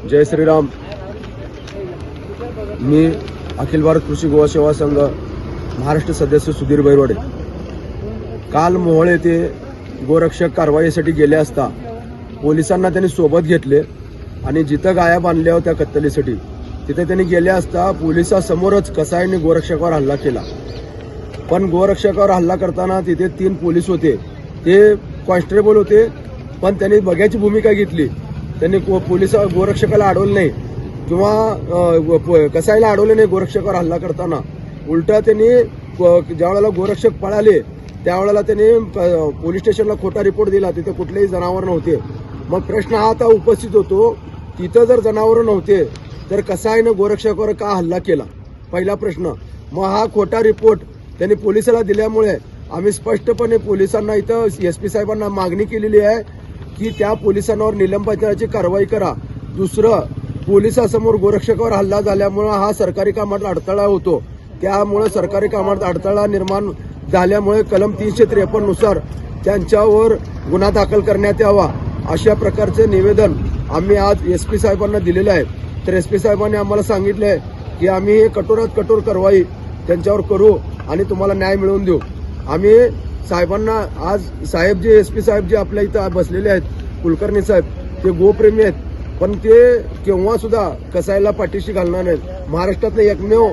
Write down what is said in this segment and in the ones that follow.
जय श्रीराम. मी अखिल भारत कृषी गोवा सेवा संघ महाराष्ट्र सदस्य सुधीर बैरवाडे. काल मोहोळ येथे गोरक्षक कारवाईसाठी गेले असता पोलिसांना त्यांनी सोबत घेतले आणि जिथं गाया बांधल्या होत्या कत्तलीसाठी तिथे त्यांनी गेले असता पोलिसांसमोरच कसाईने गोरक्षकावर हल्ला केला. पण गोरक्षकावर हल्ला करताना तिथे 3 पोलीस होते, ते कॉन्स्टेबल होते, पण त्यांनी बघ्याची भूमिका घेतली. त्यांनी गोरक्षकाला अडवलं नाही किंवा कसाईला अडवलं नाही. गोरक्षकावर हल्ला करताना उलटा त्यांनी ज्यावेळेला गोरक्षक पळाले त्यावेळेला त्यांनी पोलीस स्टेशनला खोटा रिपोर्ट दिला. तिथे कुठलेही जनावर नव्हते. मग प्रश्न हा आता उपस्थित होतो, तिथं जर जनावर नव्हते तर कसाईनं गोरक्षकावर का हल्ला केला, पहिला प्रश्न. मग हा खोटा रिपोर्ट त्यांनी पोलिसाला दिल्यामुळे आम्ही स्पष्टपणे पोलिसांना इथं SP साहेबांना मागणी केलेली आहे की त्या पोलिसांवर निलंबनाची कारवाई करा. दुसरं, पोलिसांसमोर गोरक्षकावर हल्ला झाल्यामुळे हा सरकारी कामात अडथळा होतो. त्यामुळे सरकारी कामात अडथळा निर्माण झाल्यामुळे कलम 353 नुसार त्यांच्यावर गुन्हा दाखल करण्यात यावा अशा प्रकारचे निवेदन आम्ही आज SP साहेबांना दिलेलं आहे. तर SP साहेबांनी आम्हाला सांगितलं आहे की आम्ही हे कठोरात कठोर कारवाई त्यांच्यावर करू आणि तुम्हाला न्याय मिळवून देऊ. आम्ही साहेबांना आज साहेब जे SP साहेब जे आपल्या इथं बसलेले आहेत, कुलकर्णी साहेब, ते गोप्रेमी आहेत, पण ते केव्हा सुद्धा कसाईला पाठीशी घालणार नाहीत. महाराष्ट्रातलं एकमेव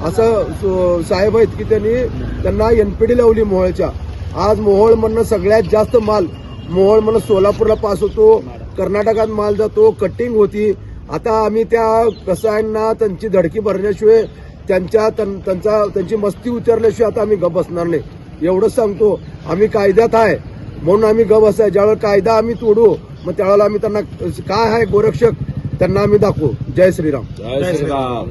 असं साहेब आहेत की त्यांना NPD लावली मोहोळच्या. आज मोहोळमधनं सगळ्यात जास्त माल मोहोळमधनं सोलापूरला पास होतो, कर्नाटकात माल जातो, कटिंग होती. आता आम्ही त्या कसायांना त्यांची धडकी भरल्याशिवाय त्यांची मस्ती उतरल्याशिवाय आता आम्ही गप बसणार नाही. एवढंच सांगतो. आम्ही कायद्यात आहे म्हणून आम्ही गप बसाय. ज्यावेळेला कायदा आम्ही तोडू मग त्यावेळेला आम्ही त्यांना काय आहे गोरक्षक त्यांना आम्ही दाखवू. जय श्रीराम. जय श्रीराम.